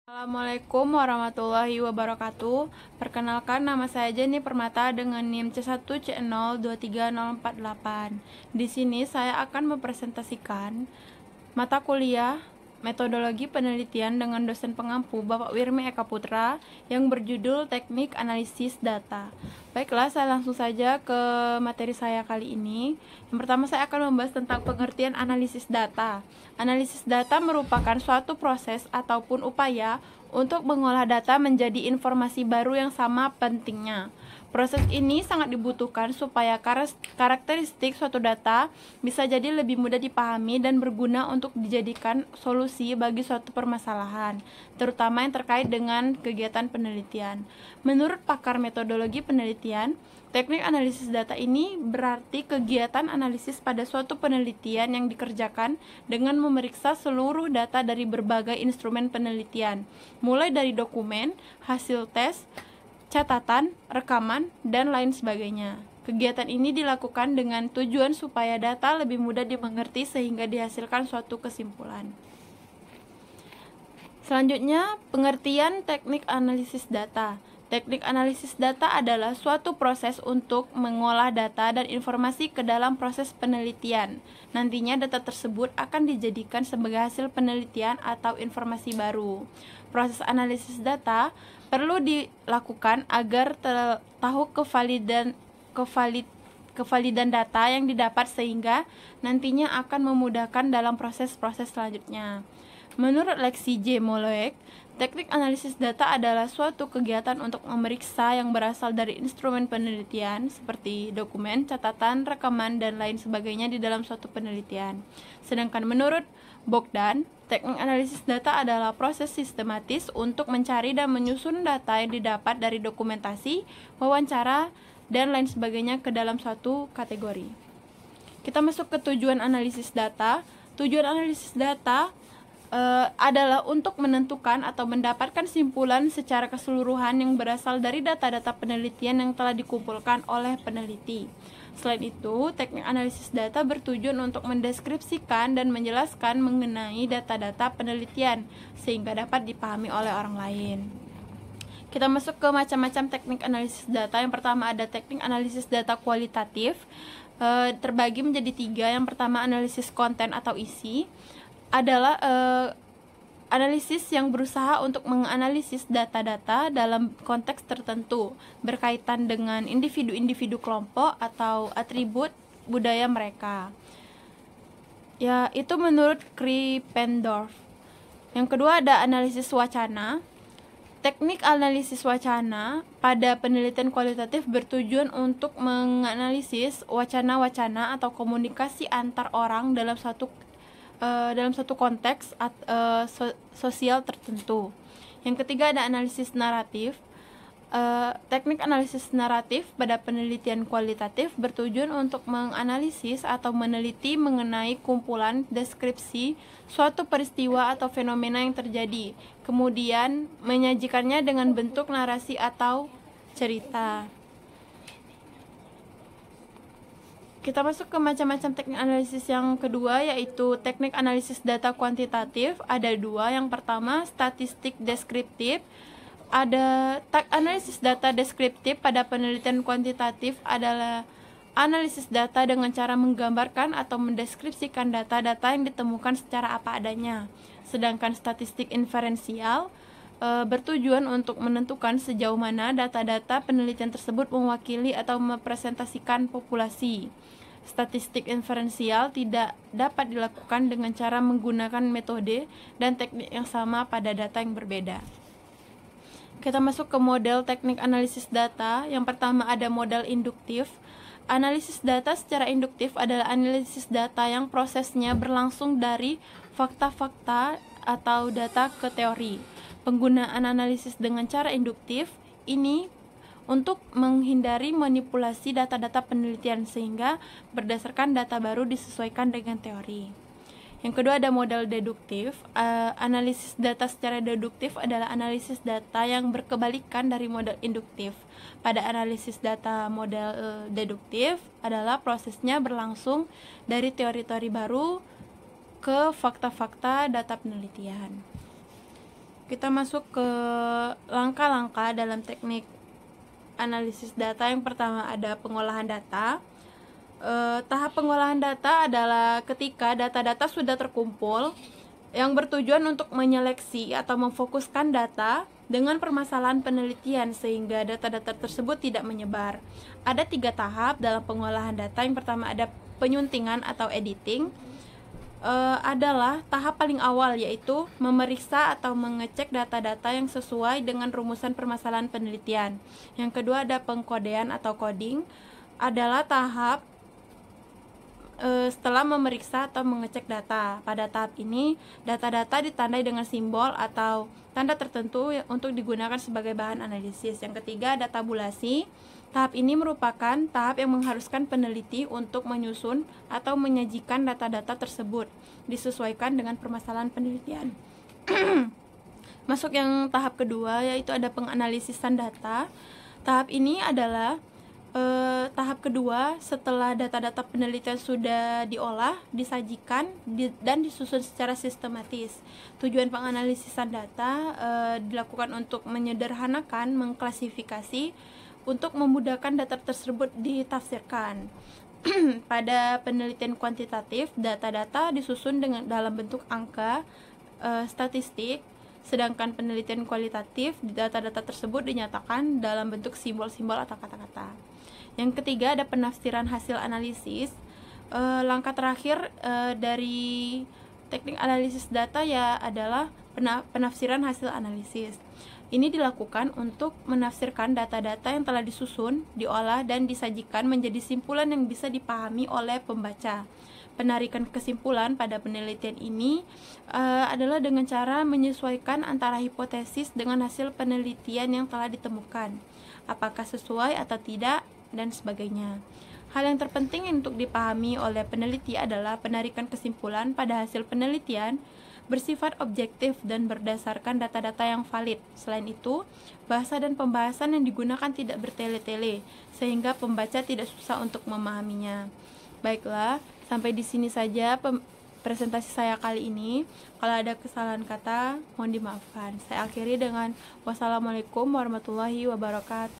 Assalamualaikum warahmatullahi wabarakatuh. Perkenalkan, nama saya Jenny Permata dengan NIM C1C023048. Di sini saya akan mempresentasikan mata kuliah Metodologi Penelitian dengan dosen pengampu Bapak Wirmi Eka Putra yang berjudul Teknik Analisis Data. Baiklah, saya langsung saja ke materi saya kali ini. Yang pertama, saya akan membahas tentang pengertian analisis data. Analisis data merupakan suatu proses ataupun upaya untuk mengolah data menjadi informasi baru yang sama pentingnya. Proses ini sangat dibutuhkan supaya karakteristik suatu data bisa jadi lebih mudah dipahami dan berguna untuk dijadikan solusi bagi suatu permasalahan, terutama yang terkait dengan kegiatan penelitian. Menurut pakar metodologi penelitian, teknik analisis data ini berarti kegiatan analisis pada suatu penelitian yang dikerjakan dengan memeriksa seluruh data dari berbagai instrumen penelitian, mulai dari dokumen, hasil tes, catatan, rekaman, dan lain sebagainya. Kegiatan ini dilakukan dengan tujuan supaya data lebih mudah dimengerti sehingga dihasilkan suatu kesimpulan. Selanjutnya, pengertian teknik analisis data. Teknik analisis data adalah suatu proses untuk mengolah data dan informasi ke dalam proses penelitian. Nantinya data tersebut akan dijadikan sebagai hasil penelitian atau informasi baru. Proses analisis data perlu dilakukan agar tahu kevalidan data yang didapat sehingga nantinya akan memudahkan dalam proses-proses selanjutnya. Menurut Lexi J. Moloek, teknik analisis data adalah suatu kegiatan untuk memeriksa yang berasal dari instrumen penelitian seperti dokumen, catatan, rekaman, dan lain sebagainya di dalam suatu penelitian. Sedangkan menurut Bogdan, teknik analisis data adalah proses sistematis untuk mencari dan menyusun data yang didapat dari dokumentasi, wawancara, dan lain sebagainya ke dalam suatu kategori. Kita masuk ke tujuan analisis data. Tujuan analisis data adalah untuk menentukan atau mendapatkan simpulan secara keseluruhan yang berasal dari data-data penelitian yang telah dikumpulkan oleh peneliti. Selain itu, teknik analisis data bertujuan untuk mendeskripsikan dan menjelaskan mengenai data-data penelitian sehingga dapat dipahami oleh orang lain. Kita masuk ke macam-macam teknik analisis data. Yang pertama ada teknik analisis data kualitatif, terbagi menjadi 3. Yang pertama analisis konten atau isi adalah analisis yang berusaha untuk menganalisis data-data dalam konteks tertentu berkaitan dengan individu-individu kelompok atau atribut budaya mereka. Ya, itu menurut Krippendorff. Yang kedua ada analisis wacana. Teknik analisis wacana pada penelitian kualitatif bertujuan untuk menganalisis wacana-wacana atau komunikasi antar orang dalam satu konteks sosial tertentu. Yang ketiga ada analisis naratif. Teknik analisis naratif pada penelitian kualitatif bertujuan untuk menganalisis atau meneliti mengenai kumpulan deskripsi suatu peristiwa atau fenomena yang terjadi, kemudian menyajikannya dengan bentuk narasi atau cerita. Kita masuk ke macam-macam teknik analisis yang kedua, yaitu teknik analisis data kuantitatif. Ada 2. Yang pertama, statistik deskriptif. Ada analisis data deskriptif pada penelitian kuantitatif adalah analisis data dengan cara menggambarkan atau mendeskripsikan data-data yang ditemukan secara apa adanya. Sedangkan statistik inferensial bertujuan untuk menentukan sejauh mana data-data penelitian tersebut mewakili atau merepresentasikan populasi. Statistik inferensial tidak dapat dilakukan dengan cara menggunakan metode dan teknik yang sama pada data yang berbeda. Kita masuk ke model teknik analisis data. Yang pertama ada model induktif. Analisis data secara induktif adalah analisis data yang prosesnya berlangsung dari fakta-fakta atau data ke teori. Penggunaan analisis dengan cara induktif ini untuk menghindari manipulasi data-data penelitian sehingga berdasarkan data baru disesuaikan dengan teori. Yang kedua ada model deduktif. Analisis data secara deduktif adalah analisis data yang berkebalikan dari model induktif. Pada analisis data model deduktif adalah prosesnya berlangsung dari teori-teori baru ke fakta-fakta data penelitian. kita masuk ke langkah-langkah dalam teknik analisis data. Yang pertama ada pengolahan data. Tahap pengolahan data adalah ketika data-data sudah terkumpul yang bertujuan untuk menyeleksi atau memfokuskan data dengan permasalahan penelitian sehingga data-data tersebut tidak menyebar. Ada 3 tahap dalam pengolahan data. Yang pertama ada penyuntingan atau editing. Adalah tahap paling awal, yaitu memeriksa atau mengecek data-data yang sesuai dengan rumusan permasalahan penelitian. Yang kedua ada pengkodean atau coding, adalah tahap setelah memeriksa atau mengecek data. Pada tahap ini data-data ditandai dengan simbol atau tanda tertentu untuk digunakan sebagai bahan analisis. Yang ketiga ada tabulasi. Tahap ini merupakan tahap yang mengharuskan peneliti untuk menyusun atau menyajikan data-data tersebut disesuaikan dengan permasalahan penelitian. Masuk yang tahap kedua, yaitu ada penganalisisan data. Tahap ini adalah tahap kedua setelah data-data penelitian sudah diolah, disajikan, dan disusun secara sistematis. Tujuan penganalisisan data dilakukan untuk menyederhanakan, mengklasifikasi, untuk memudahkan data tersebut ditafsirkan. Pada penelitian kuantitatif, data-data disusun dalam bentuk angka, statistik, sedangkan penelitian kualitatif, data-data tersebut dinyatakan dalam bentuk simbol-simbol atau kata-kata. Yang ketiga ada penafsiran hasil analisis. Langkah terakhir dari teknik analisis data ya adalah penafsiran hasil analisis. Ini dilakukan untuk menafsirkan data-data yang telah disusun, diolah, dan disajikan menjadi simpulan yang bisa dipahami oleh pembaca. Penarikan kesimpulan pada penelitian ini adalah dengan cara menyesuaikan antara hipotesis dengan hasil penelitian yang telah ditemukan, apakah sesuai atau tidak, dan sebagainya. Hal yang terpenting untuk dipahami oleh peneliti adalah penarikan kesimpulan pada hasil penelitian bersifat objektif dan berdasarkan data-data yang valid. Selain itu, bahasa dan pembahasan yang digunakan tidak bertele-tele, sehingga pembaca tidak susah untuk memahaminya. Baiklah, sampai di sini saja presentasi saya kali ini. Kalau ada kesalahan kata, mohon dimaafkan. Saya akhiri dengan wassalamualaikum warahmatullahi wabarakatuh.